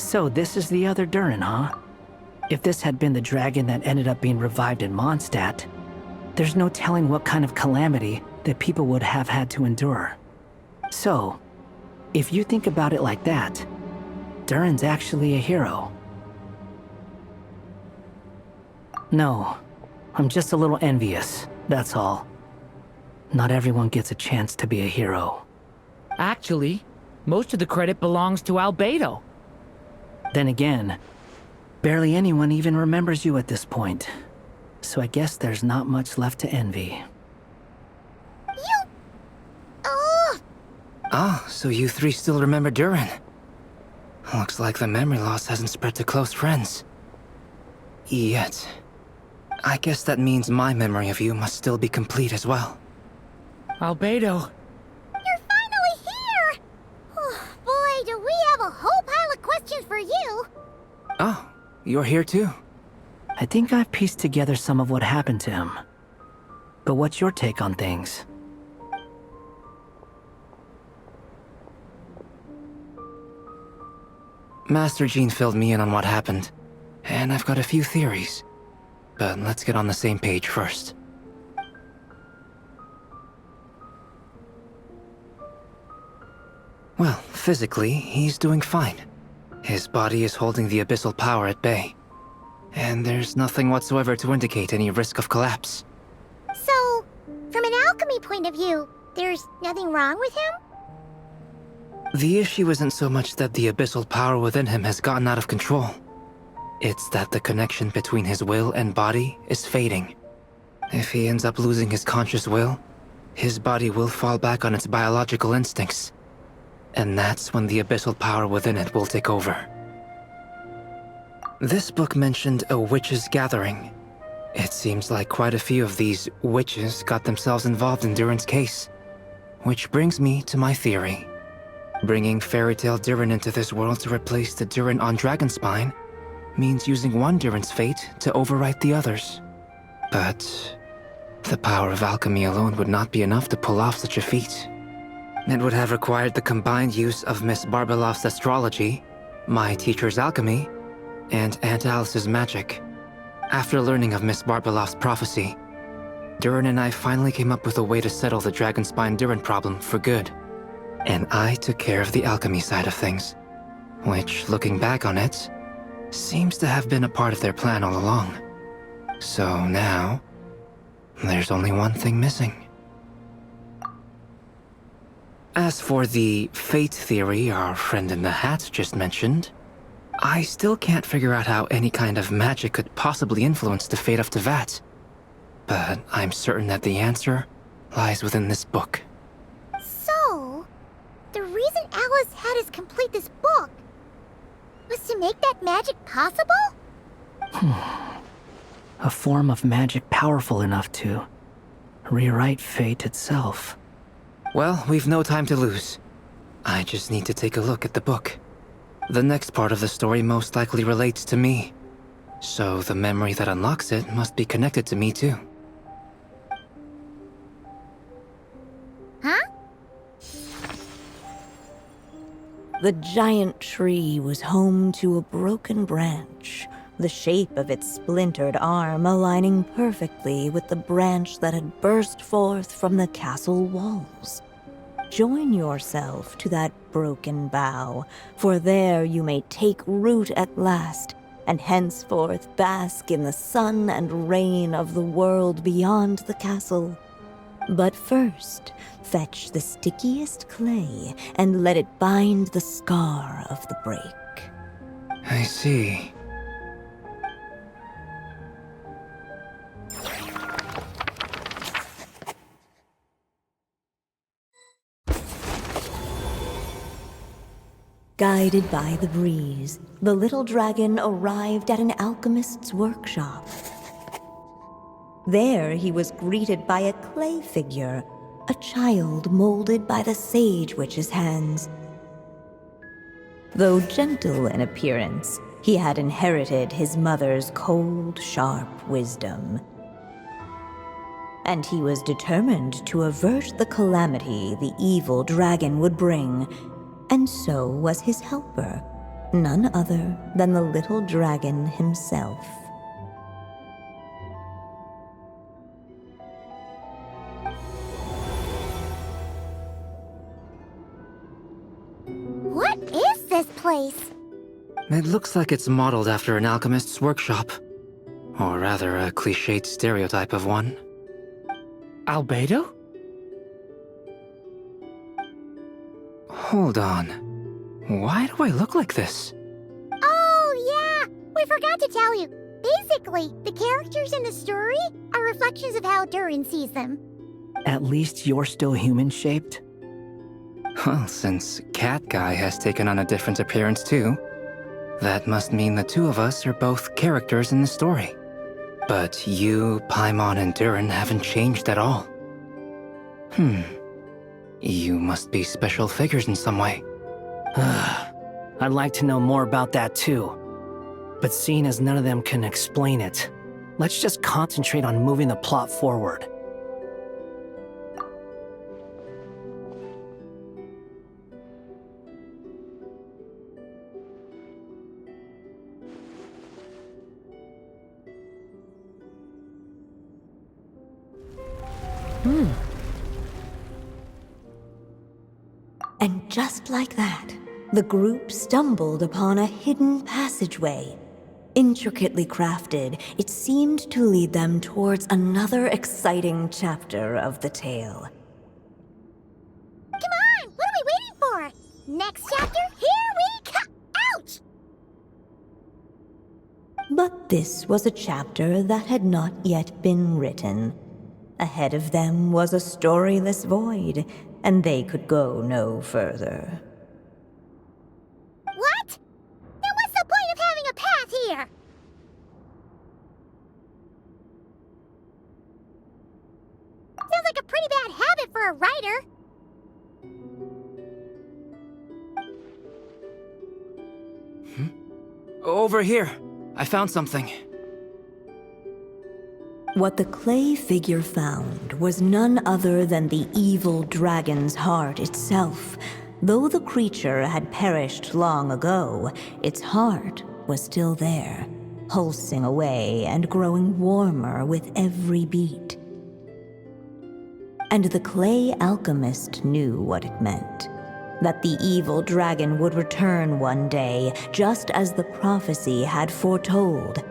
So this is the other Durin, huh? If this had been the dragon that ended up being revived in Mondstadt, there's no telling what kind of calamity that people would have had to endure. So, if you think about it like that, Durin's actually a hero. No, I'm just a little envious, that's all. Not everyone gets a chance to be a hero. Actually, most of the credit belongs to Albedo. Then again, barely anyone even remembers you at this point. So I guess there's not much left to envy. Oh, so you three still remember Durin. Looks like the memory loss hasn't spread to close friends. Yet. I guess that means my memory of you must still be complete as well. Albedo. You're finally here! Oh, boy, do we have a whole pile of questions for you! Oh, you're here too? I think I've pieced together some of what happened to him. But what's your take on things? Master Jean filled me in on what happened, and I've got a few theories. But let's get on the same page first. Well, physically, he's doing fine. His body is holding the abyssal power at bay. And there's nothing whatsoever to indicate any risk of collapse. So, from an alchemy point of view, there's nothing wrong with him? The issue isn't so much that the abyssal power within him has gotten out of control. It's that the connection between his will and body is fading. If he ends up losing his conscious will, his body will fall back on its biological instincts. And that's when the abyssal power within it will take over. This book mentioned a witches' gathering. It seems like quite a few of these witches got themselves involved in Durin's case. Which brings me to my theory. Bringing Fairy Tale Durin into this world to replace the Durin on Dragonspine means using one Durin's fate to overwrite the others. But the power of alchemy alone would not be enough to pull off such a feat. It would have required the combined use of Miss Barbeloff's astrology, my teacher's alchemy, and Aunt Alice's magic. After learning of Miss Barbeloff's prophecy, Durin and I finally came up with a way to settle the Dragonspine Durin problem for good. And I took care of the alchemy side of things, which, looking back on it, seems to have been a part of their plan all along. So now, there's only one thing missing. As for the fate theory our friend in the hat just mentioned, I still can't figure out how any kind of magic could possibly influence the fate of Tevat. But I'm certain that the answer lies within this book. So, the reason Alice had us complete this book was to make that magic possible? A form of magic powerful enough to rewrite fate itself. Well, we've no time to lose. I just need to take a look at the book. The next part of the story most likely relates to me. So the memory that unlocks it must be connected to me too. Huh? The giant tree was home to a broken branch, the shape of its splintered arm aligning perfectly with the branch that had burst forth from the castle walls. Join yourself to that broken bough, for there you may take root at last, and henceforth bask in the sun and rain of the world beyond the castle. But first, fetch the stickiest clay and let it bind the scar of the break. I see. Guided by the breeze, the little dragon arrived at an alchemist's workshop. There he was greeted by a clay figure, a child molded by the Sage Witch's hands. Though gentle in appearance, he had inherited his mother's cold, sharp wisdom. And he was determined to avert the calamity the evil dragon would bring, and so was his helper, None other than the little dragon himself. What is this place? It looks like it's modeled after an alchemist's workshop. Or rather, a cliched stereotype of one. Albedo? Hold on. Why do I look like this? Oh, yeah! We forgot to tell you. Basically, the characters in the story are reflections of how Durin sees them. At least you're still human-shaped? Well, since Cat Guy has taken on a different appearance too, that must mean the two of us are both characters in the story. But you, Paimon, and Durin haven't changed at all. You must be special figures in some way. I'd like to know more about that too. But seeing as none of them can explain it, let's just concentrate on moving the plot forward. And just like that, the group stumbled upon a hidden passageway. Intricately crafted, it seemed to lead them towards another exciting chapter of the tale. Come on! What are we waiting for? Next chapter, here we come! Ouch! But this was a chapter that had not yet been written. Ahead of them was a storyless void, and they could go no further. What? Then what's the point of having a path here? Sounds like a pretty bad habit for a writer. Over here. I found something. What the clay figure found was none other than the evil dragon's heart itself. Though the creature had perished long ago, its heart was still there, pulsing away and growing warmer with every beat. And the clay alchemist knew what it meant. That the evil dragon would return one day, just as the prophecy had foretold.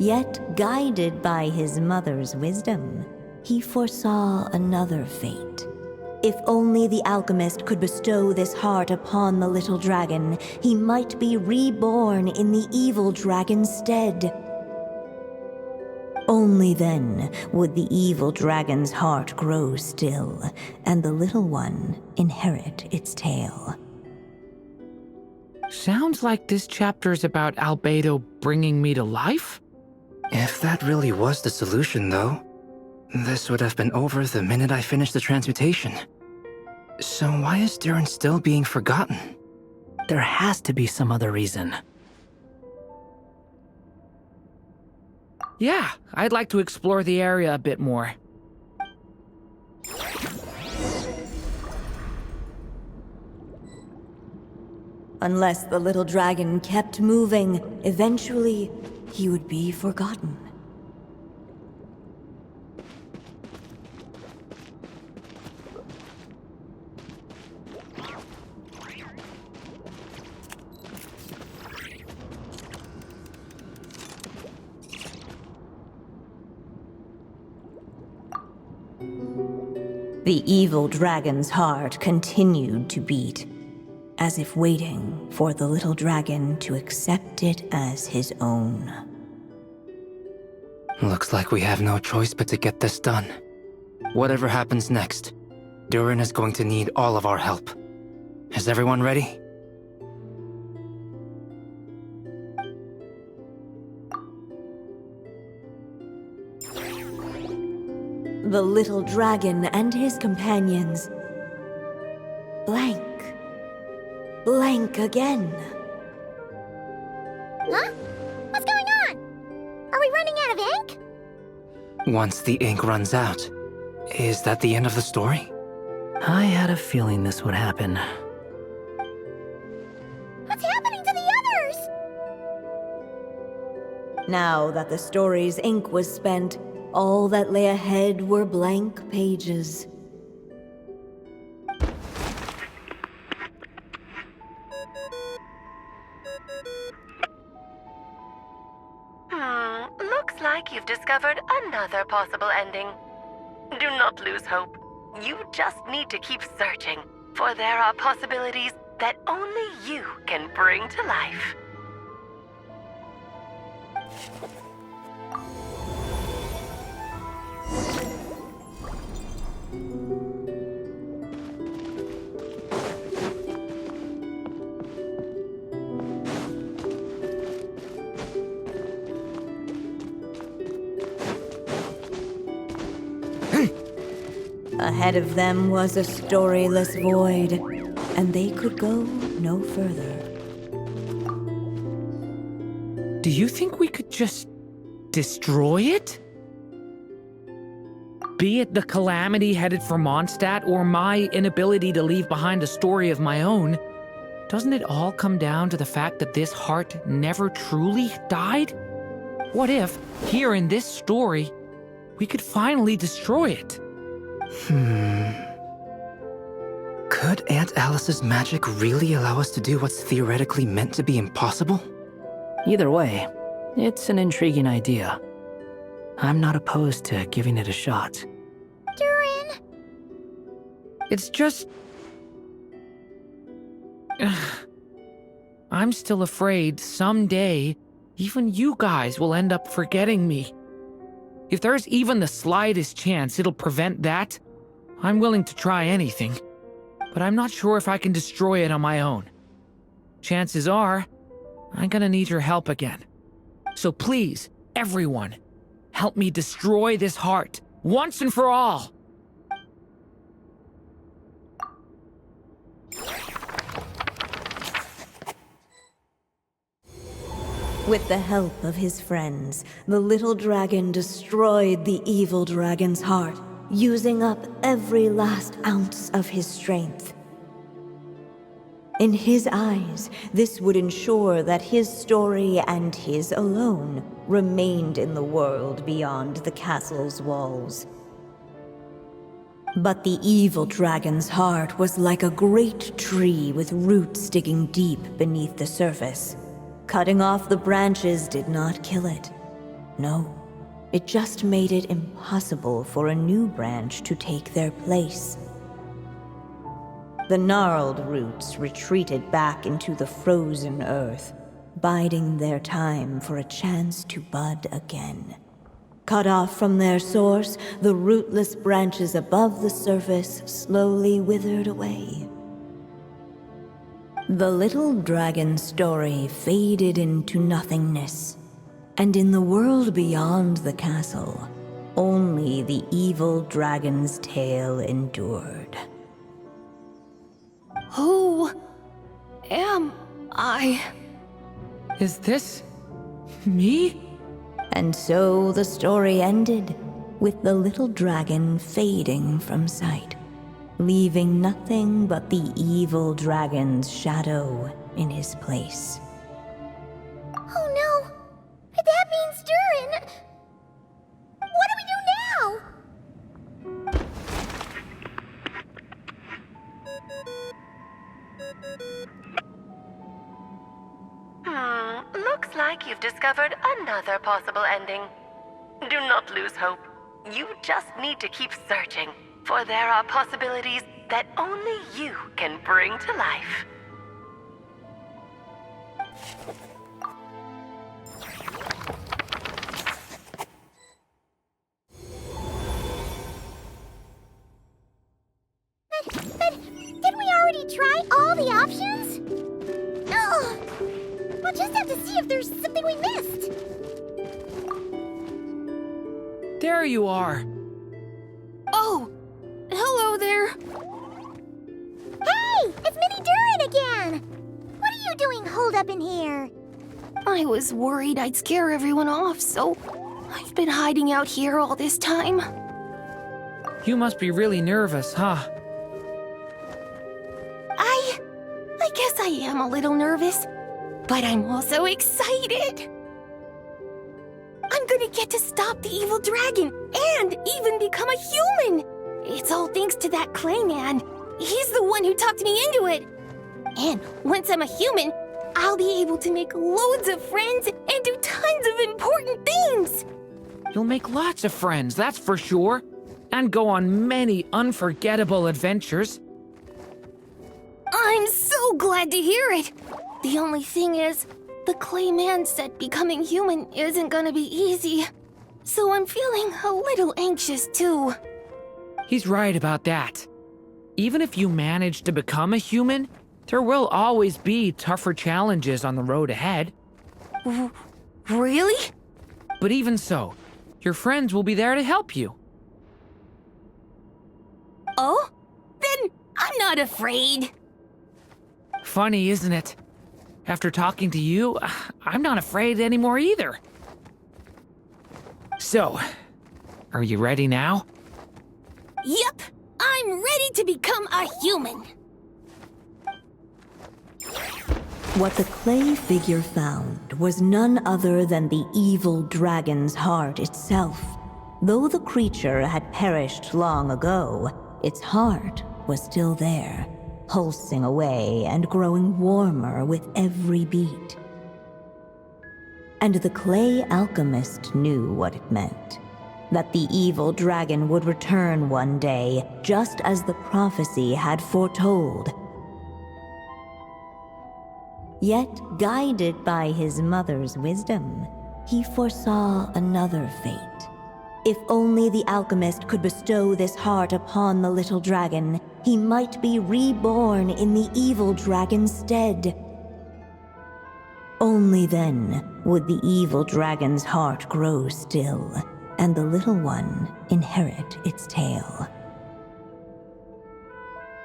Yet, guided by his mother's wisdom, he foresaw another fate. If only the alchemist could bestow this heart upon the little dragon, he might be reborn in the evil dragon's stead. Only then would the evil dragon's heart grow still, and the little one inherit its tale. Sounds like this chapter is about Albedo bringing me to life? If that really was the solution, though, this would have been over the minute I finished the transmutation. So why is Durin still being forgotten? There has to be some other reason. Yeah, I'd like to explore the area a bit more. Unless the little dragon kept moving, eventually he would be forgotten. The evil dragon's heart continued to beat, as if waiting for the little dragon to accept it as his own. Looks like we have no choice but to get this done. Whatever happens next, Durin is going to need all of our help. Is everyone ready? The little dragon and his companions blank. Blank again. Huh? What's going on? Are we running out of ink? Once the ink runs out, is that the end of the story? I had a feeling this would happen. Now that the story's ink was spent, all that lay ahead were blank pages. Looks like you've discovered another possible ending. Do not lose hope. You just need to keep searching, for there are possibilities that only you can bring to life. Ahead of them was a storyless void, and they could go no further. Do you think we could just destroy it? Be it the calamity headed for Mondstadt or my inability to leave behind a story of my own, doesn't it all come down to the fact that this heart never truly died? What if, here in this story, we could finally destroy it? Could Aunt Alice's magic really allow us to do what's theoretically meant to be impossible? Either way, it's an intriguing idea. I'm not opposed to giving it a shot. Durin! It's just... I'm still afraid someday even you guys will end up forgetting me. If there's even the slightest chance it'll prevent that, I'm willing to try anything. But I'm not sure if I can destroy it on my own. Chances are, I'm gonna need your help again. So please, everyone, help me destroy this heart, once and for all! With the help of his friends, the little dragon destroyed the evil dragon's heart, using up every last ounce of his strength. In his eyes, this would ensure that his story and his alone remained in the world beyond the castle's walls. But the evil dragon's heart was like a great tree with roots digging deep beneath the surface. Cutting off the branches did not kill it. No, it just made it impossible for a new branch to take their place. The gnarled roots retreated back into the frozen earth, biding their time for a chance to bud again. Cut off from their source, the rootless branches above the surface slowly withered away. The little dragon's story faded into nothingness, and in the world beyond the castle, only the evil dragon's tale endured. Who am I? Is this... me? And so the story ended, with the little dragon fading from sight, leaving nothing but the evil dragon's shadow in his place. Oh no! That means Durin! What do we do now? Looks like you've discovered another possible ending. Do not lose hope. You just need to keep searching, for there are possibilities that only you can bring to life. But didn't we already try all the options? Ugh! We'll just have to see if there's something we missed. There you are. Oh, hello there. Hey! It's Mini Durin again! What are you doing holed up in here? I was worried I'd scare everyone off, so I've been hiding out here all this time. You must be really nervous, huh? I guess I am a little nervous, but I'm also excited. I'm gonna get to stop the evil dragon and even become a human! It's all thanks to that clay man. He's the one who talked me into it. And once I'm a human, I'll be able to make loads of friends and do tons of important things! You'll make lots of friends, that's for sure. And go on many unforgettable adventures. I'm so glad to hear it! The only thing is, the clay man said becoming human isn't gonna be easy. So I'm feeling a little anxious too. He's right about that. Even if you manage to become a human, there will always be tougher challenges on the road ahead. Really? But even so, your friends will be there to help you. Oh? Then I'm not afraid. Funny, isn't it? After talking to you, I'm not afraid anymore either. So, are you ready now? Yep, I'm ready to become a human. What the clay figure found was none other than the evil dragon's heart itself. Though the creature had perished long ago, its heart was still there, pulsing away and growing warmer with every beat. And the clay alchemist knew what it meant. That the evil dragon would return one day, just as the prophecy had foretold. Yet, guided by his mother's wisdom, he foresaw another fate. If only the alchemist could bestow this heart upon the little dragon, he might be reborn in the evil dragon's stead. Only then would the evil dragon's heart grow still, and the little one inherit its tale.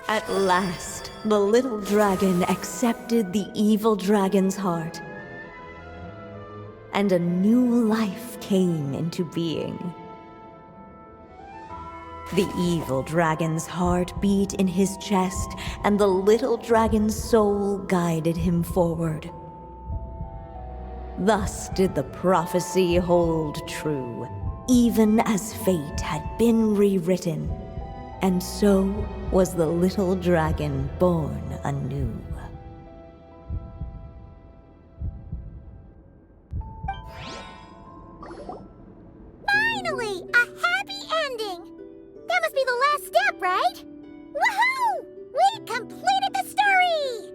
At last, the little dragon accepted the evil dragon's heart, and a new life came into being. The evil dragon's heart beat in his chest, and the little dragon's soul guided him forward. Thus did the prophecy hold true, even as fate had been rewritten, and so was the little dragon born anew. Finally! A happy ending! That must be the last step, right? Woohoo! We completed the story!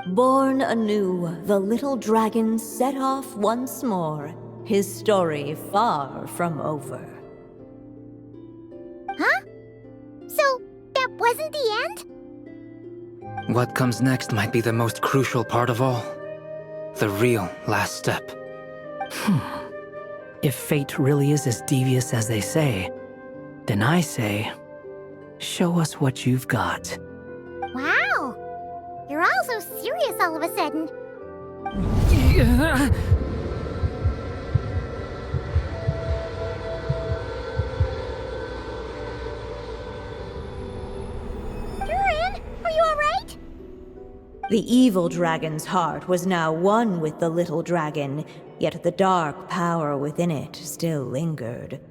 Born anew, the little dragon set off once more, his story far from over. Huh? So, that wasn't the end? What comes next might be the most crucial part of all. The real last step. If fate really is as devious as they say, then I say, show us what you've got. Wow! You're all so serious all of a sudden. Durin, are you alright? The evil dragon's heart was now one with the little dragon, yet the dark power within it still lingered.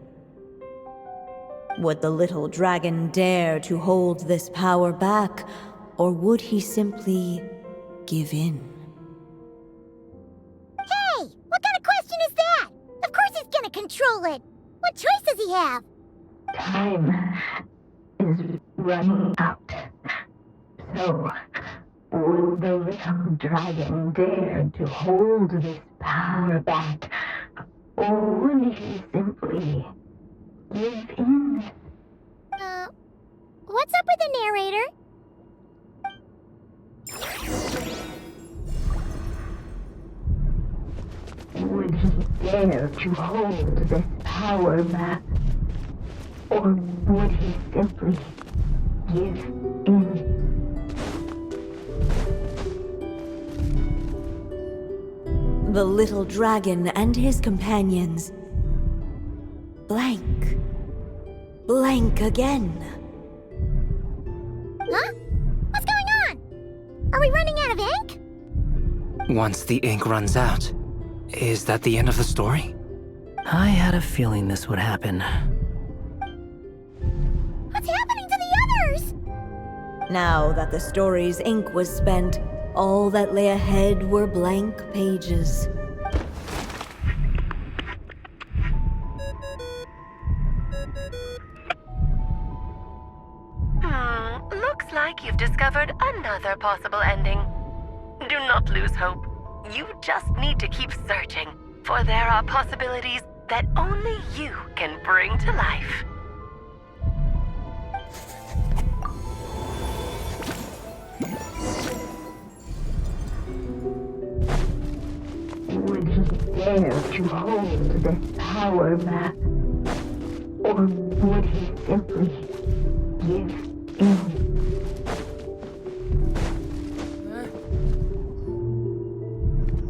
Would the little dragon dare to hold this power back, or would he simply give in? Hey! What kind of question is that? Of course he's gonna control it! What choice does he have? Time is running out. So, would the little dragon dare to hold this power back? Or would he simply give in? What's up with the narrator? Would he dare to hold this power back? Or would he simply give in? The little dragon and his companions blank again. Huh? Are we running out of ink? Once the ink runs out, is that the end of the story? I had a feeling this would happen. What's happening to the others? Now that the story's ink was spent, all that lay ahead were blank pages. Looks like you've discovered another possible ending. Do not lose hope. You just need to keep searching, for there are possibilities that only you can bring to life. Would he dare to hold this power map? Or would he simply give in?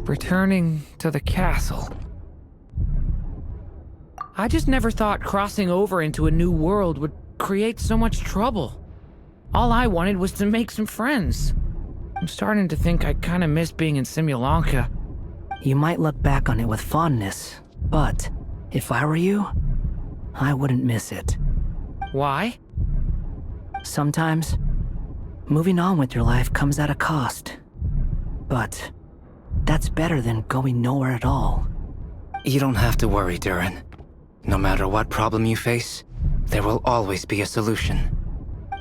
Returning to the castle. I just never thought crossing over into a new world would create so much trouble. All I wanted was to make some friends. I'm starting to think I kinda miss being in Simulanka. You might look back on it with fondness, but if I were you, I wouldn't miss it. Why? Sometimes, moving on with your life comes at a cost. But that's better than going nowhere at all. You don't have to worry, Durin. No matter what problem you face, there will always be a solution.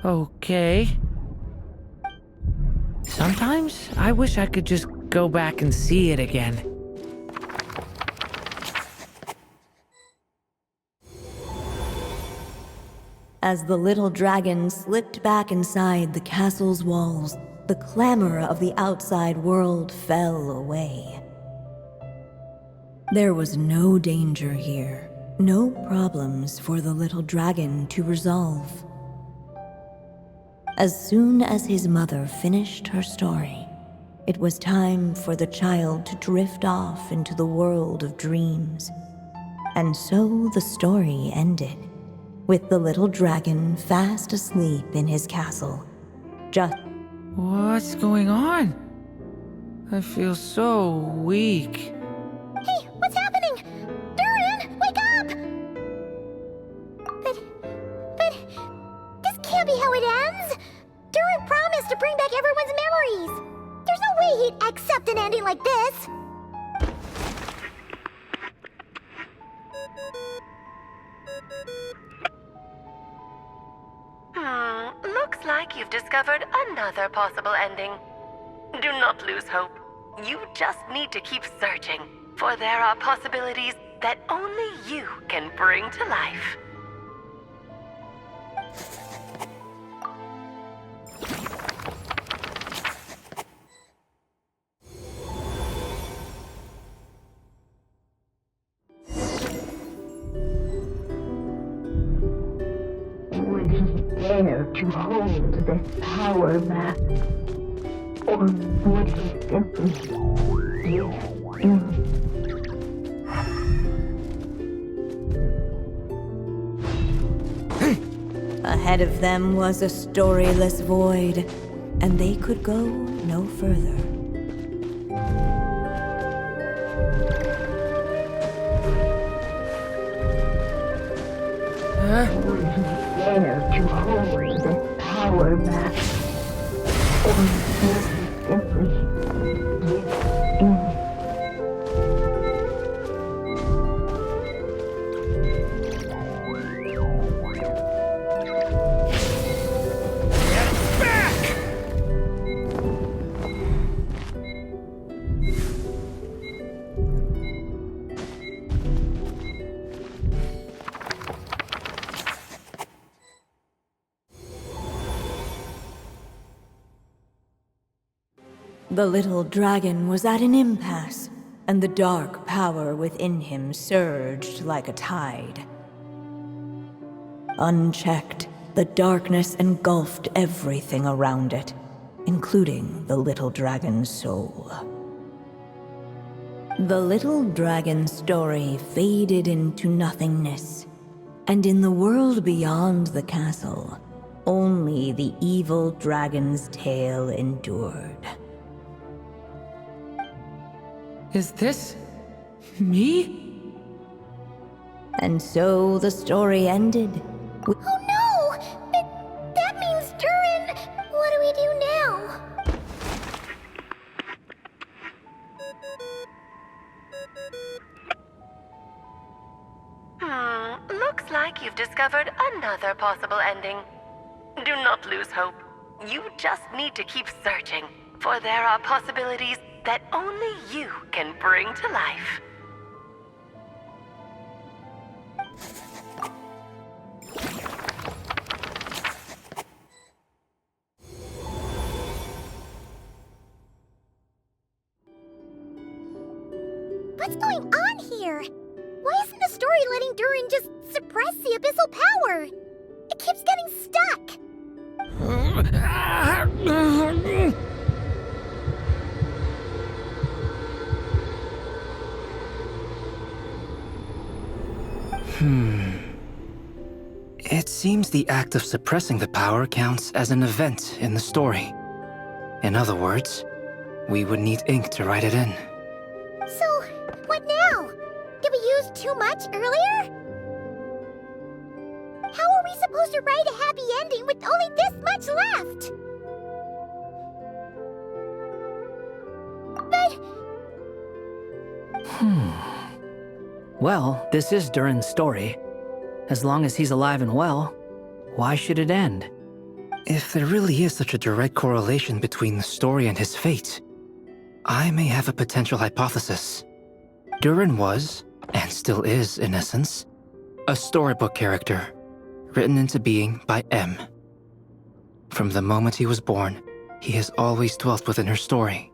Okay. Sometimes I wish I could just go back and see it again. As the little dragon slipped back inside the castle's walls, the clamor of the outside world fell away. There was no danger here, no problems for the little dragon to resolve. As soon as his mother finished her story, it was time for the child to drift off into the world of dreams. And so the story ended, with the little dragon fast asleep in his castle. Just What's going on? I feel so weak. Hey, what's happening? Durin, wake up! But this can't be how it ends. Durin promised to bring back everyone's memories. There's no way he'd accept an ending like this. Looks like you've discovered another possible ending. Do not lose hope. You just need to keep searching, for there are possibilities that only you can bring to life. Would he dare to hold this power map? Or would he simply give in? ahead of them was a storyless void, and they could go no further. Would he dare to hold this power map? Or would he simply give in? The little dragon was at an impasse, and the dark power within him surged like a tide. Unchecked, the darkness engulfed everything around it, including the little dragon's soul. The little dragon's story faded into nothingness, and in the world beyond the castle, only the evil dragon's tale endured. Is this me? And so the story ended. Oh no! That means Durin! What do we do now? Looks like you've discovered another possible ending. Do not lose hope. You just need to keep searching, for there are possibilities that only you can bring to life. What's going on here? Why isn't the story letting Durin just suppress the abyssal power? It keeps getting stuck. It seems the act of suppressing the power counts as an event in the story. In other words, we would need ink to write it in. So, what now? Did we use too much earlier? How are we supposed to write a happy ending with only this much left? But... Well, this is Durin's story. As long as he's alive and well, why should it end? If there really is such a direct correlation between the story and his fate, I may have a potential hypothesis. Durin was, and still is in essence, a storybook character, written into being by M. From the moment he was born, he has always dwelt within her story.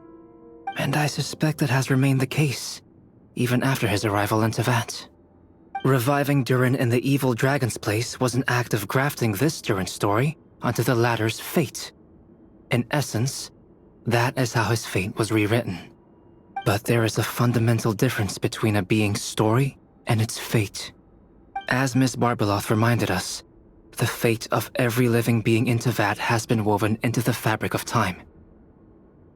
And I suspect that has remained the case, even after his arrival in Tevat. Reviving Durin in the evil dragon's place was an act of grafting this Durin story onto the latter's fate. In essence, that is how his fate was rewritten. But there is a fundamental difference between a being's story and its fate. As Miss Barbeloth reminded us, the fate of every living being in Tevat has been woven into the fabric of time.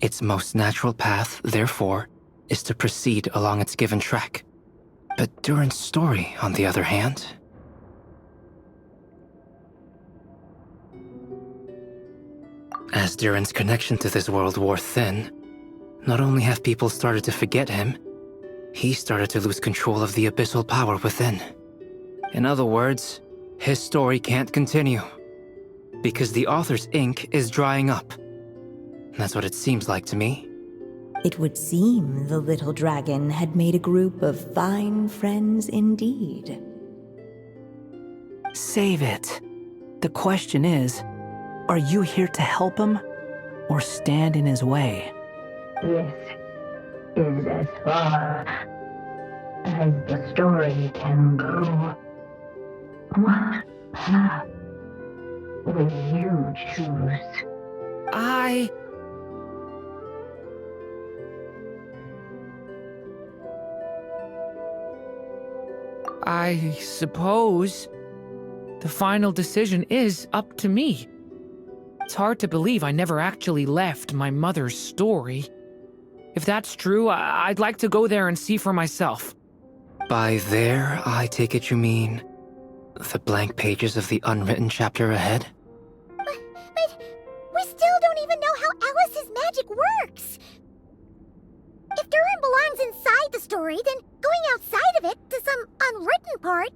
Its most natural path, therefore, is to proceed along its given track. But Durin's story, on the other hand... As Durin's connection to this world wore thin, not only have people started to forget him, he started to lose control of the abyssal power within. In other words, his story can't continue, because the author's ink is drying up. That's what it seems like to me. It would seem the little dragon had made a group of fine friends indeed. Save it. The question is, are you here to help him, or stand in his way? This is as far as the story can go. What path will you choose? I suppose the final decision is up to me. It's hard to believe I never actually left my mother's story. If that's true, I'd like to go there and see for myself. By there, I take it you mean the blank pages of the unwritten chapter ahead? But we still don't even know how Alice's magic works. If Durin belongs inside the story, then going outside of it to some unwritten part,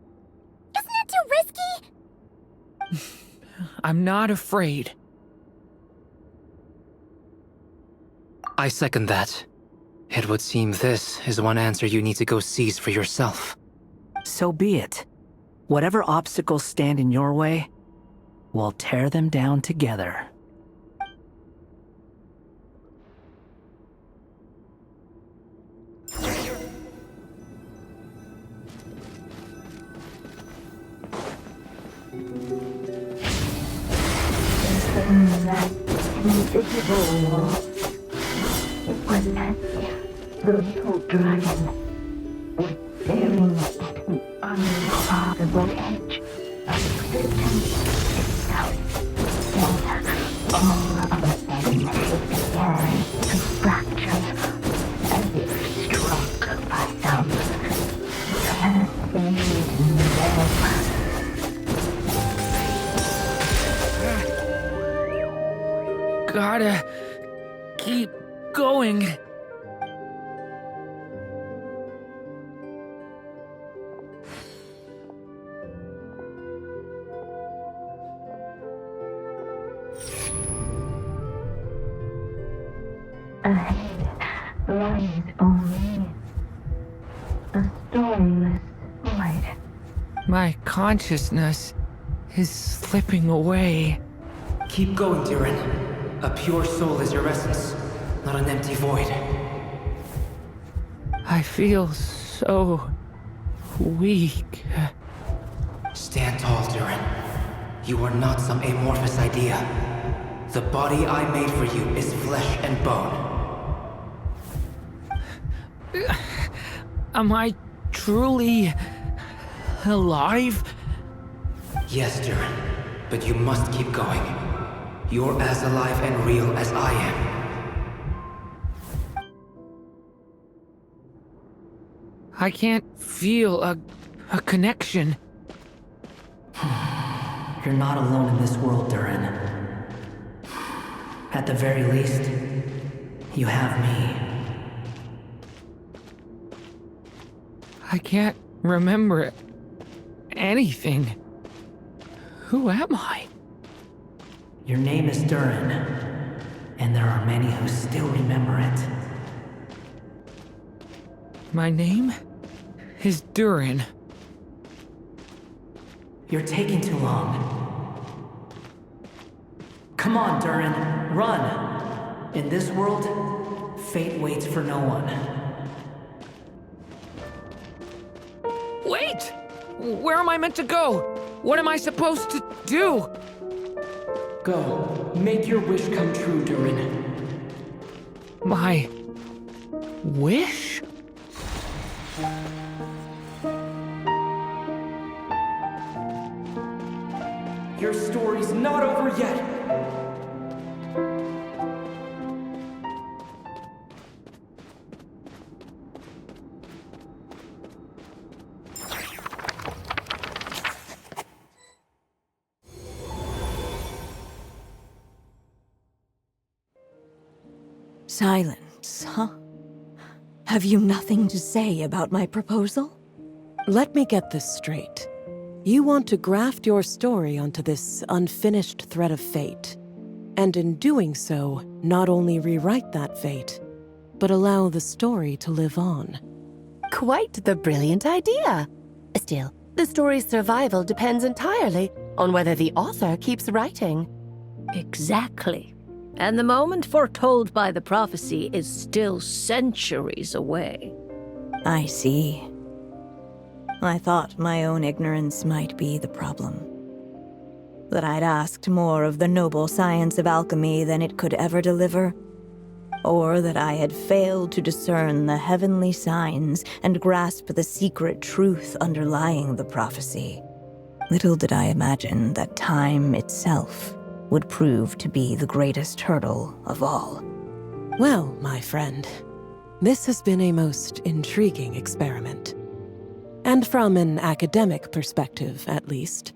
isn't that too risky? I'm not afraid. I second that. It would seem this is one answer you need to go seize for yourself. So be it. Whatever obstacles stand in your way, we'll tear them down together. That invisible wall. It was as if the little dragon was staring at an uncrossable edge of existence itself. And all of a sudden it began to fracture, as if straw gotta keep going. Ahead lies only a storyless void. My consciousness is slipping away. Keep going, Durin. A pure soul is your essence, not an empty void. I feel so weak. Stand tall, Durin. You are not some amorphous idea. The body I made for you is flesh and bone. Am I truly alive? Yes, Durin, but you must keep going. You're as alive and real as I am. I can't feel a connection. You're not alone in this world, Durin. At the very least, you have me. I can't remember anything. Who am I? Your name is Durin, and there are many who still remember it. My name is Durin. You're taking too long. Come on, Durin, run! In this world, fate waits for no one. Wait! Where am I meant to go? What am I supposed to do? Go, make your wish come true, Durin. My wish? Your story's not over yet! Silence, huh? Have you nothing to say about my proposal? Let me get this straight. You want to graft your story onto this unfinished thread of fate, and in doing so, not only rewrite that fate, but allow the story to live on. Quite the brilliant idea. Still, the story's survival depends entirely on whether the author keeps writing. Exactly. And the moment foretold by the prophecy is still centuries away. I see. I thought my own ignorance might be the problem. That I'd asked more of the noble science of alchemy than it could ever deliver. Or that I had failed to discern the heavenly signs and grasp the secret truth underlying the prophecy. Little did I imagine that time itself would prove to be the greatest hurdle of all. Well, my friend, this has been a most intriguing experiment. And from an academic perspective, at least,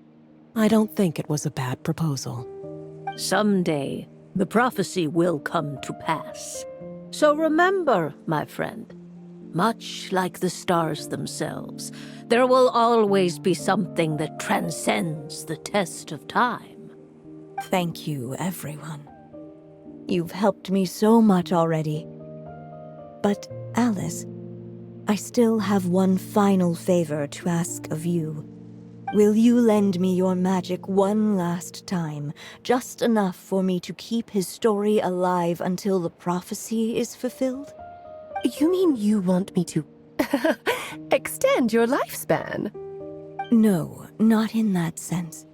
I don't think it was a bad proposal. Someday, the prophecy will come to pass. So remember, my friend, much like the stars themselves, there will always be something that transcends the test of time. Thank you, everyone. You've helped me so much already. But, Alice, I still have one final favor to ask of you. Will you lend me your magic one last time, just enough for me to keep his story alive until the prophecy is fulfilled? You mean you want me to extend your lifespan? No, not in that sense.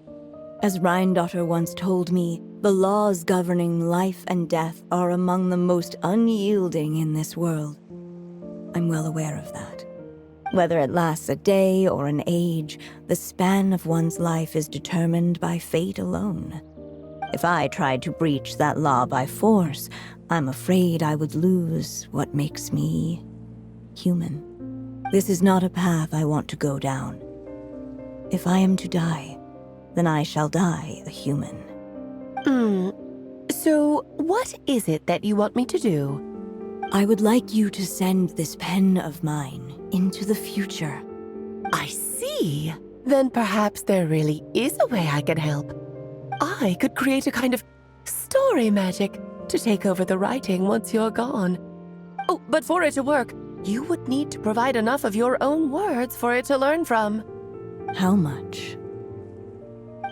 As Rheindotter once told me, the laws governing life and death are among the most unyielding in this world. I'm well aware of that. Whether it lasts a day or an age, the span of one's life is determined by fate alone. If I tried to breach that law by force, I'm afraid I would lose what makes me human. This is not a path I want to go down. If I am to die, then I shall die a human. So, what is it that you want me to do? I would like you to send this pen of mine into the future. I see. Then perhaps there really is a way I can help. I could create a kind of story magic to take over the writing once you're gone. Oh, but for it to work, you would need to provide enough of your own words for it to learn from. How much?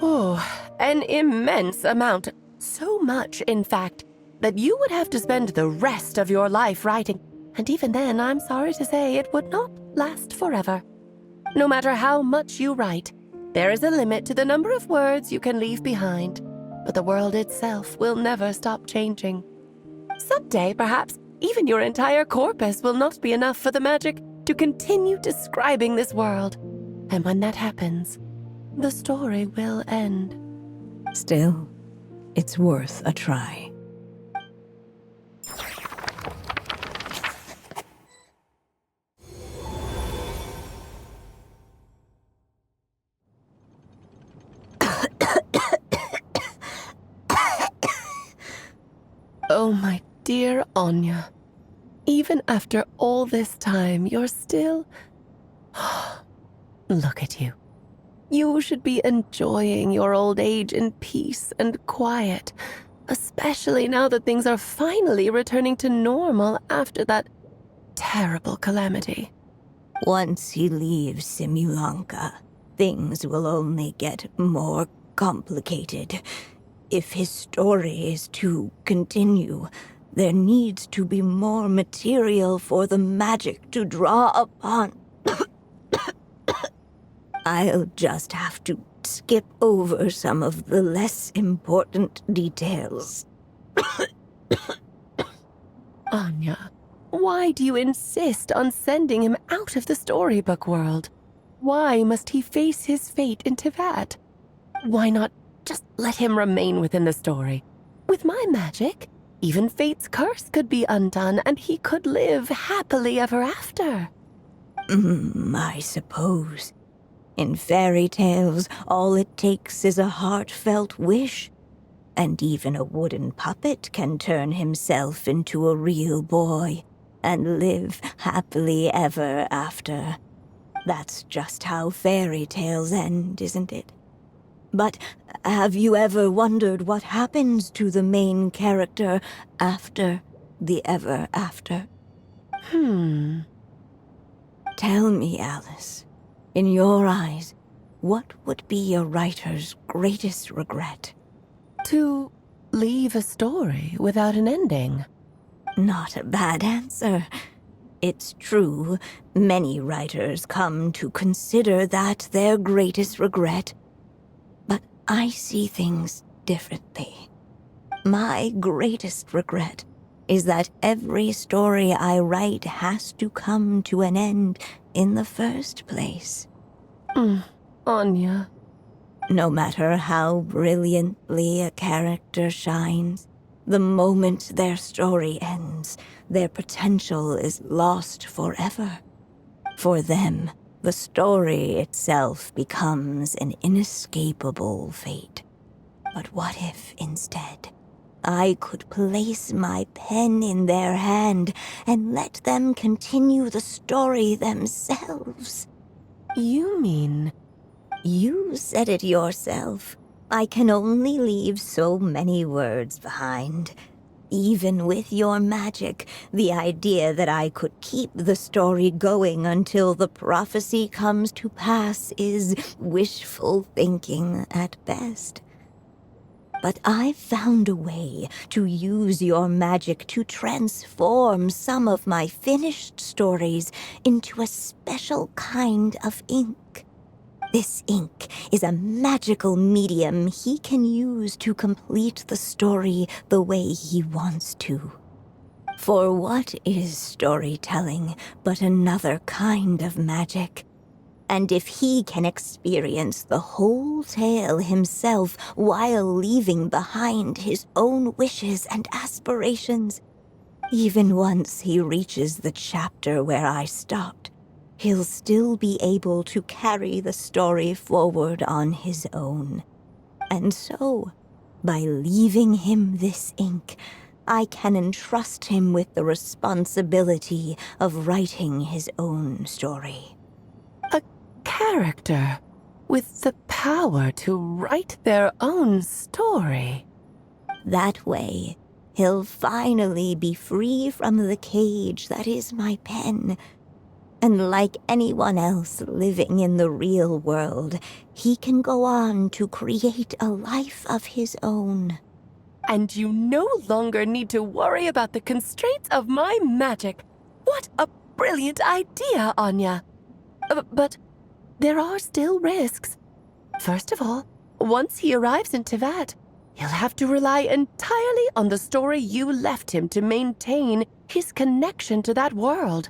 Oh, an immense amount. So much, in fact, that you would have to spend the rest of your life writing. And even then, I'm sorry to say, it would not last forever. No matter how much you write, there is a limit to the number of words you can leave behind. But the world itself will never stop changing. Someday, perhaps, even your entire corpus will not be enough for the magic to continue describing this world. And when that happens, the story will end. Still, it's worth a try. Oh, my dear Anya. Even after all this time, you're still... Look at you. You should be enjoying your old age in peace and quiet, especially now that things are finally returning to normal after that terrible calamity. Once he leaves Simulanka, things will only get more complicated. If his story is to continue, there needs to be more material for the magic to draw upon. I'll just have to skip over some of the less important details. Anya, why do you insist on sending him out of the storybook world? Why must he face his fate into that? Why not just let him remain within the story? With my magic, even fate's curse could be undone and he could live happily ever after. I suppose. In fairy tales, all it takes is a heartfelt wish. And even a wooden puppet can turn himself into a real boy and live happily ever after. That's just how fairy tales end, isn't it? But have you ever wondered what happens to the main character after the ever after? Tell me, Alice, in your eyes, what would be a writer's greatest regret? To leave a story without an ending. Not a bad answer. It's true, many writers come to consider that their greatest regret. But I see things differently. My greatest regret is that every story I write has to come to an end in the first place. Anya. No matter how brilliantly a character shines, the moment their story ends, their potential is lost forever. For them, the story itself becomes an inescapable fate. But what if, instead, I could place my pen in their hand and let them continue the story themselves? You mean... You said it yourself. I can only leave so many words behind. Even with your magic, the idea that I could keep the story going until the prophecy comes to pass is wishful thinking at best. But I've found a way to use your magic to transform some of my finished stories into a special kind of ink. This ink is a magical medium he can use to complete the story the way he wants to. For what is storytelling but another kind of magic? And if he can experience the whole tale himself while leaving behind his own wishes and aspirations, even once he reaches the chapter where I stopped, he'll still be able to carry the story forward on his own. And so, By leaving him this ink, I can entrust him with the responsibility of writing his own story. A character with the power to write their own story. That way, he'll finally be free from the cage that is my pen. And like anyone else living in the real world, he can go on to create a life of his own. And you no longer need to worry about the constraints of my magic. What a brilliant idea, Anya. But there are still risks. First of all, once he arrives in Teyvat, he'll have to rely entirely on the story you left him to maintain his connection to that world.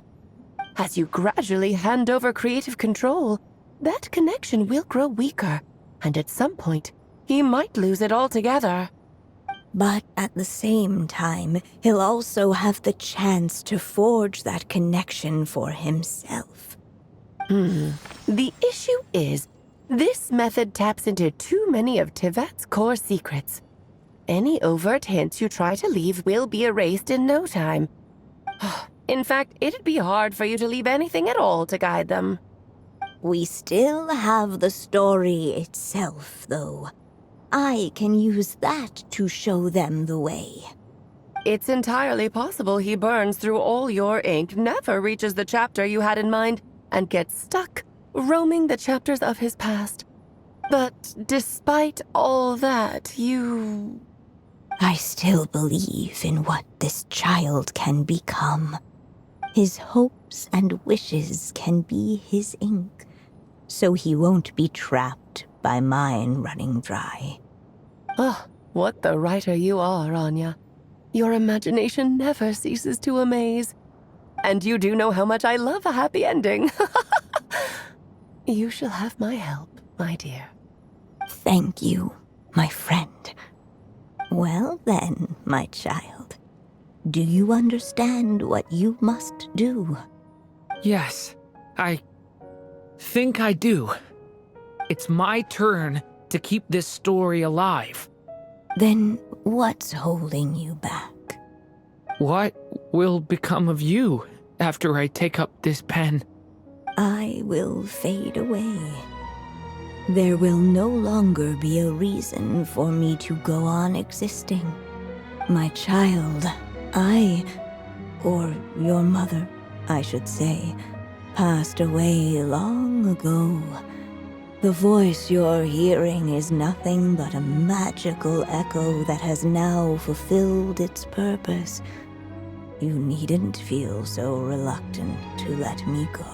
As you gradually hand over creative control, that connection will grow weaker, and at some point, he might lose it altogether. But at the same time, he'll also have the chance to forge that connection for himself. The issue is, this method taps into too many of Teyvat's core secrets. Any overt hints you try to leave will be erased in no time. In fact, it'd be hard for you to leave anything at all to guide them. We still have the story itself, though. I can use that to show them the way. It's entirely possible he burns through all your ink, never reaches the chapter you had in mind, and gets stuck, roaming the chapters of his past. But despite all that, I still believe in what this child can become. His hopes and wishes can be his ink, so he won't be trapped by mine running dry. Oh, what the writer you are, Anya. Your imagination never ceases to amaze. And you do know how much I love a happy ending. You shall have my help, my dear. Thank you, my friend. Well then, my child. Do you understand what you must do? Yes, I think I do. It's my turn to keep this story alive. Then what's holding you back? What will become of you after I take up this pen? I will fade away. There will no longer be a reason for me to go on existing. My child, or your mother, I should say, passed away long ago. The voice you're hearing is nothing but a magical echo that has now fulfilled its purpose. You needn't feel so reluctant to let me go.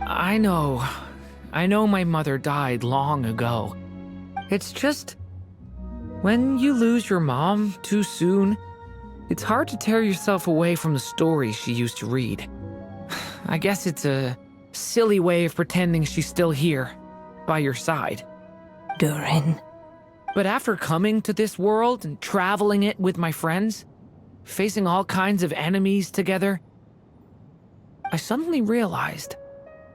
I know my mother died long ago. It's just, when you lose your mom too soon, it's hard to tear yourself away from the stories she used to read. I guess it's a silly way of pretending she's still here, by your side. Durin. But after coming to this world and traveling it with my friends, facing all kinds of enemies together, I suddenly realized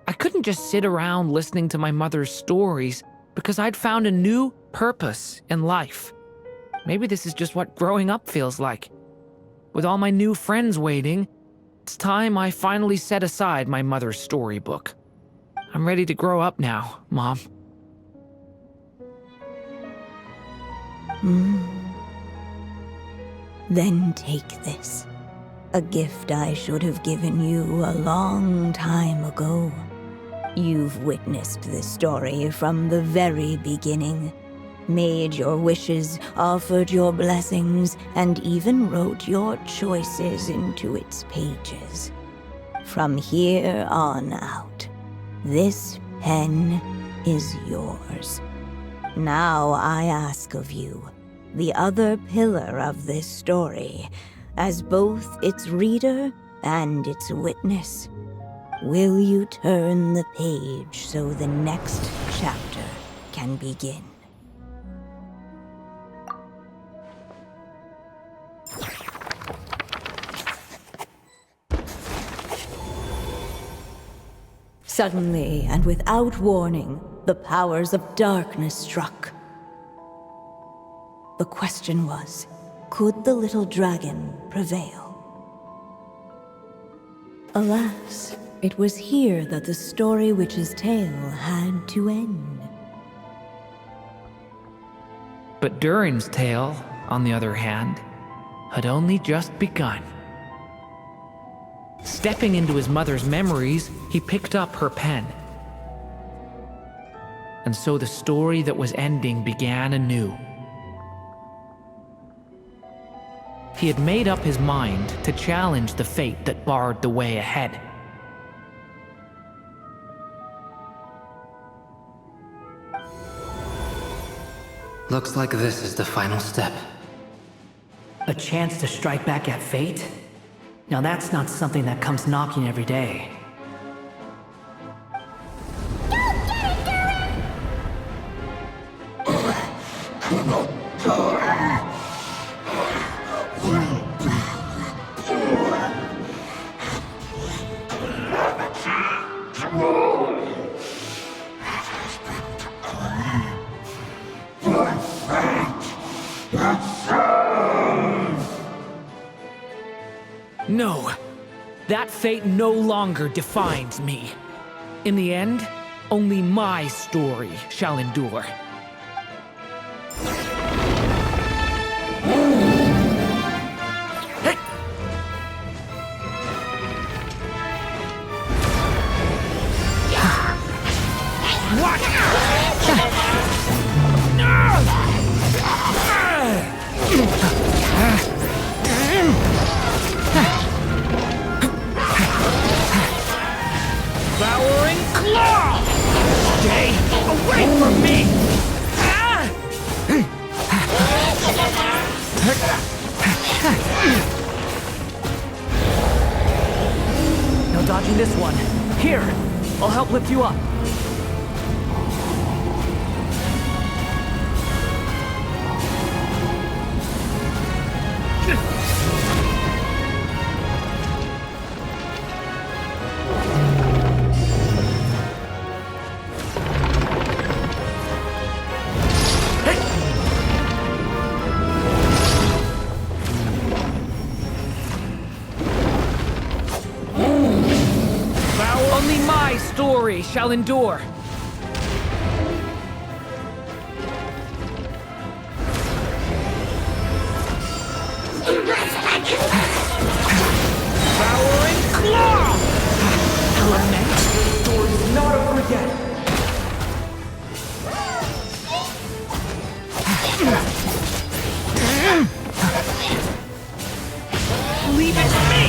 I couldn't just sit around listening to my mother's stories because I'd found a new purpose in life. Maybe this is just what growing up feels like. With all my new friends waiting, it's time I finally set aside my mother's storybook. I'm ready to grow up now, Mom. Then take this. A gift I should have given you a long time ago. You've witnessed this story from the very beginning. Made your wishes, offered your blessings, and even wrote your choices into its pages. From here on out, this pen is yours. Now I ask of you, the other pillar of this story, as both its reader and its witness, will you turn the page so the next chapter can begin? Suddenly, and without warning, the powers of darkness struck. The question was, could the little dragon prevail? Alas, it was here that the story witch's tale had to end. But Durin's tale, on the other hand, had only just begun. Stepping into his mother's memories, he picked up her pen. And so the story that was ending began anew. He had made up his mind to challenge the fate that barred the way ahead. Looks like this is the final step. A chance to strike back at fate? Now that's not something that comes knocking every day. No, that fate no longer defines me. In the end, only my story shall endure. Hey! What? Devouring claw! Stay away from me! No dodging this one. Here, I'll help lift you up. Only my story shall endure. Devouring claw! Element, stories not over yet. Leave it to me!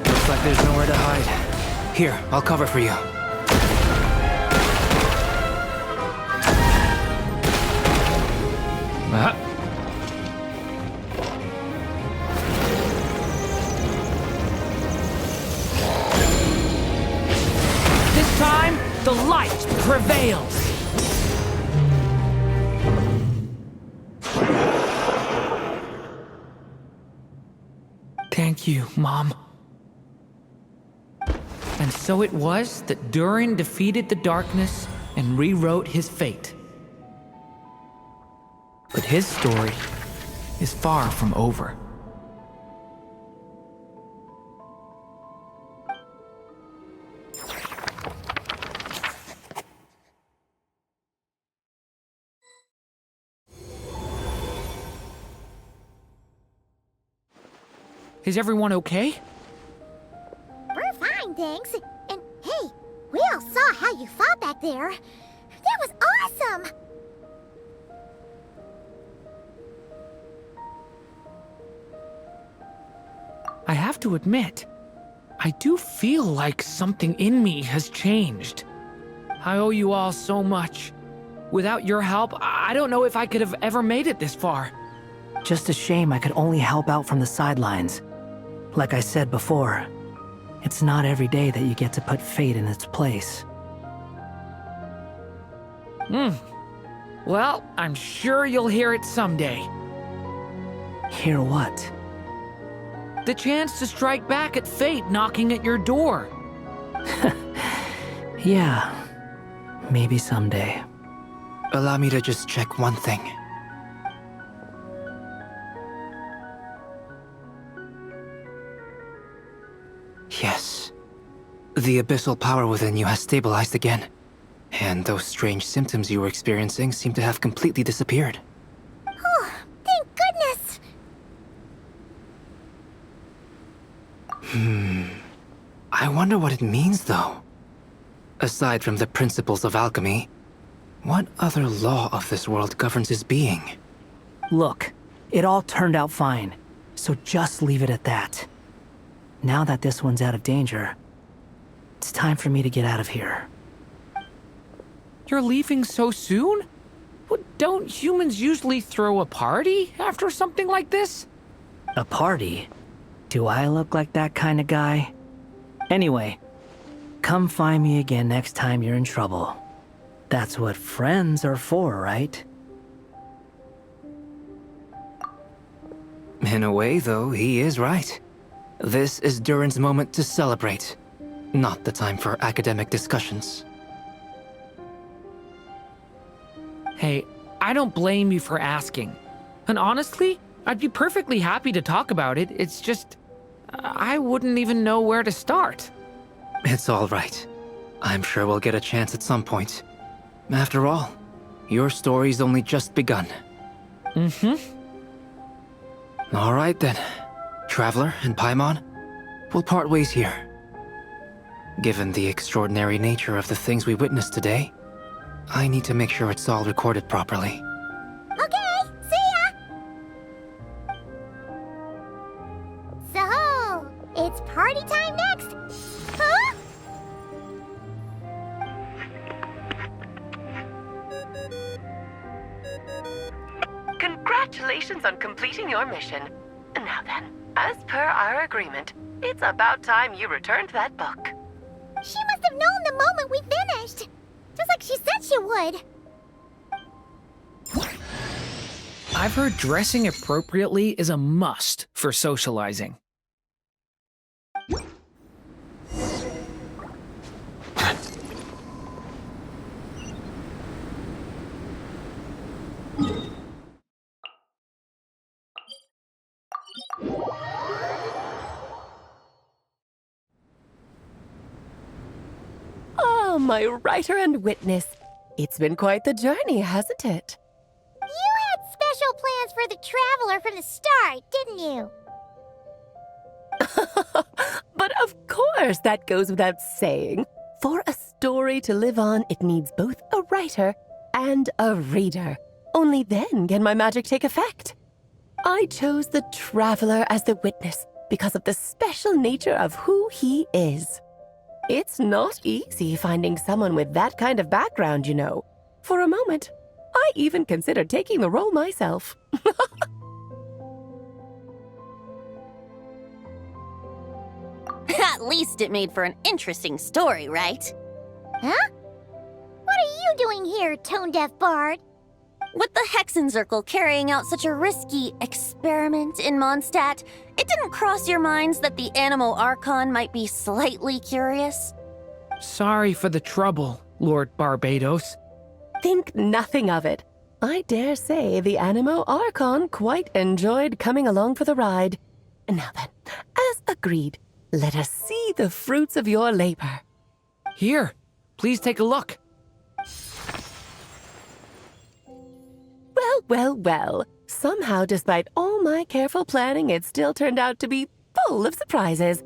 Looks like there's nowhere to hide. Here, I'll cover for you. This time, the light prevails. Thank you, Mom. And so it was that Durin defeated the darkness and rewrote his fate. But his story is far from over. Is everyone okay? We're fine, thanks. And hey, we all saw how you fought back there. That was awesome! I have to admit, I do feel like something in me has changed. I owe you all so much. Without your help, I don't know if I could have ever made it this far. Just a shame I could only help out from the sidelines. Like I said before, it's not every day that you get to put fate in its place. Well, I'm sure you'll hear it someday. Hear what? The chance to strike back at fate knocking at your door. Yeah, maybe someday. Allow me to just check one thing. Yes. The abyssal power within you has stabilized again. And those strange symptoms you were experiencing seem to have completely disappeared. Oh, thank goodness! I wonder what it means, though. Aside from the principles of alchemy, what other law of this world governs his being? Look, it all turned out fine, so just leave it at that. Now that this one's out of danger, it's time for me to get out of here. You're leaving so soon? Don't humans usually throw a party after something like this? A party? Do I look like that kind of guy? Anyway, come find me again next time you're in trouble. That's what friends are for, right? In a way, though, he is right. This is Durin's moment to celebrate, not the time for academic discussions. Hey, I don't blame you for asking. And honestly, I'd be perfectly happy to talk about it. It's just, I wouldn't even know where to start. It's all right. I'm sure we'll get a chance at some point. After all, your story's only just begun. All right then. Traveler and Paimon, we'll part ways here. Given the extraordinary nature of the things we witnessed today, I need to make sure it's all recorded properly. Okay, see ya! So, it's party time next! Huh? Congratulations on completing your mission. Now then, as per our agreement, it's about time you returned that book. She must have known the moment we finished! Just like she said she would! I've heard dressing appropriately is a must for socializing. Oh, my writer and witness. It's been quite the journey, hasn't it? You had special plans for the Traveler from the start, didn't you? But of course, that goes without saying. For a story to live on, it needs both a writer and a reader. Only then can my magic take effect. I chose the Traveler as the witness because of the special nature of who he is. It's not easy finding someone with that kind of background, you know. For a moment, I even considered taking the role myself. At least it made for an interesting story, right? Huh? What are you doing here, tone-deaf bard? With the Hexenzirkel carrying out such a risky experiment in Mondstadt, it didn't cross your minds that the Animo Archon might be slightly curious? Sorry for the trouble, Lord Barbados. Think nothing of it. I dare say the Animo Archon quite enjoyed coming along for the ride. Now then, as agreed, let us see the fruits of your labor. Here, please take a look. Well, well, well. Somehow, despite all my careful planning, it still turned out to be full of surprises.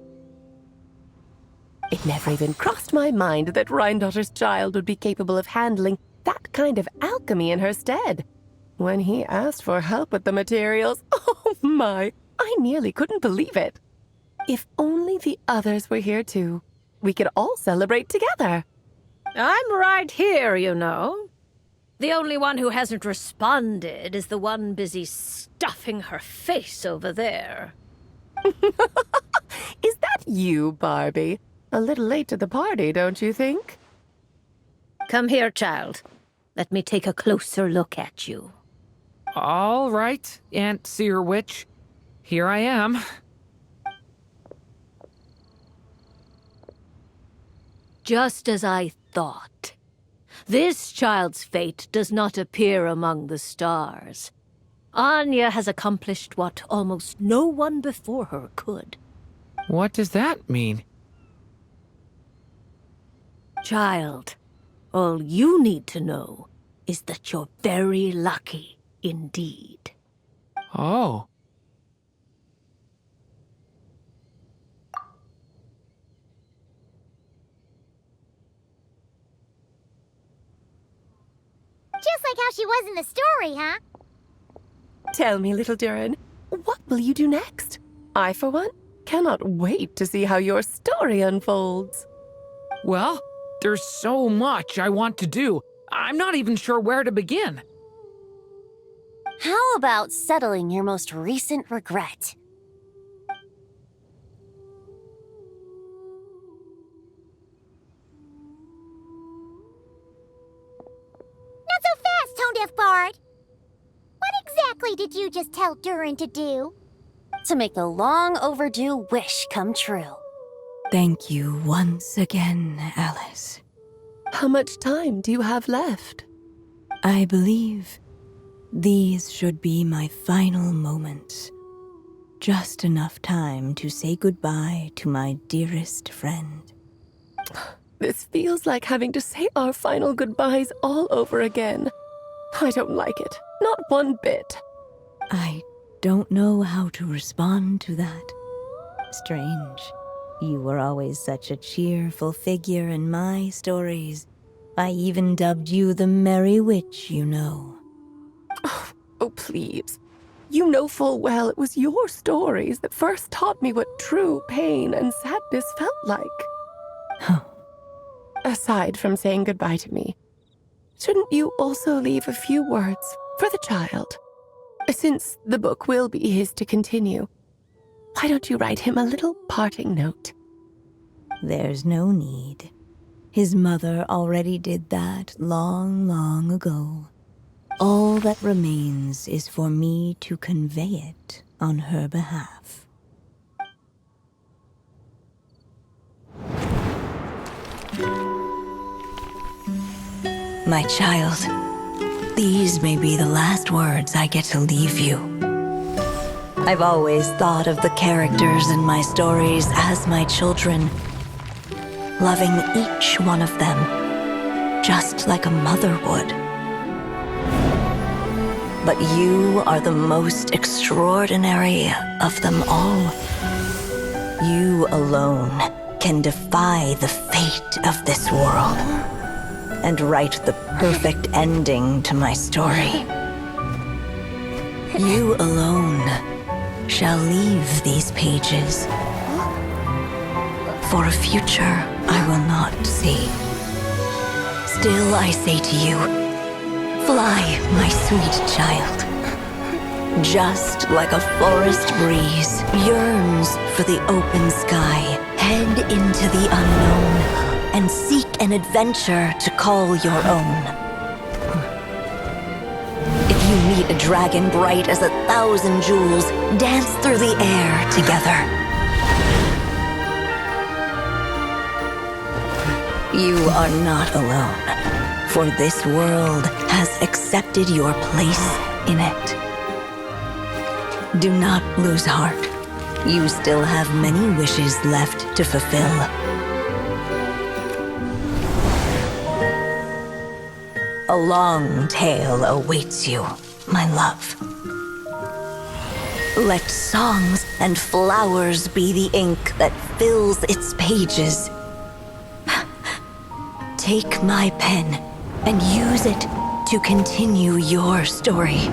It never even crossed my mind that Rhindotter's child would be capable of handling that kind of alchemy in her stead. When he asked for help with the materials, oh my, I nearly couldn't believe it. If only the others were here too, we could all celebrate together. I'm right here, you know. The only one who hasn't responded is the one busy stuffing her face over there. You, Barbie. A little late to the party, don't you think? Come here, child. Let me take a closer look at you. All right, Aunt Seer Witch. Here I am. Just as I thought. This child's fate does not appear among the stars. Anya has accomplished what almost no one before her could. What does that mean? Child, all you need to know is that you're very lucky indeed. Oh. Just like how she was in the story, huh? Tell me, little Durin, what will you do next? I, for one, cannot wait to see how your story unfolds. Well, there's so much I want to do. I'm not even sure where to begin. How about settling your most recent regret? Not so fast, Tone-Deaf Bard. What exactly did you just tell Durin to do? To make the long overdue wish come true. Thank you once again, Alice. How much time do you have left? I believe these should be my final moments. Just enough time to say goodbye to my dearest friend. This feels like having to say our final goodbyes all over again. I don't like it. Not one bit. I don't know how to respond to that. Strange. You were always such a cheerful figure in my stories. I even dubbed you the Merry Witch, you know. Oh, please. You know full well it was your stories that first taught me what true pain and sadness felt like. Aside from saying goodbye to me, shouldn't you also leave a few words for the child? Since the book will be his to continue, why don't you write him a little parting note? There's no need. His mother already did that long, long ago. All that remains is for me to convey it on her behalf. My child, these may be the last words I get to leave you. I've always thought of the characters in my stories as my children, loving each one of them, just like a mother would. But you are the most extraordinary of them all. You alone can defy the fate of this world and write the perfect ending to my story. You alone shall leave these pages for a future I will not see. Still I say to you, fly, my sweet child. Just like a forest breeze yearns for the open sky, head into the unknown and seek an adventure to call your own. If you meet a dragon bright as 1,000 jewels, dance through the air together. You are not alone, for this world has accepted your place in it. Do not lose heart. You still have many wishes left to fulfill. A long tale awaits you, my love. Let songs and flowers be the ink that fills its pages. Take my pen and use it to continue your story.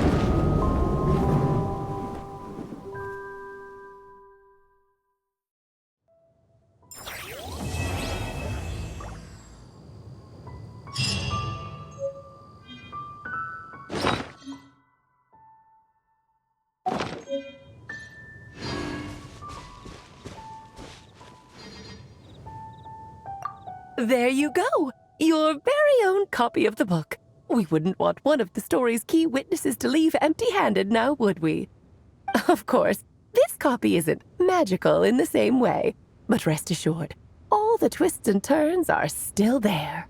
There you go! Your very own copy of the book. We wouldn't want one of the story's key witnesses to leave empty-handed now, would we? Of course, this copy isn't magical in the same way, but rest assured, all the twists and turns are still there.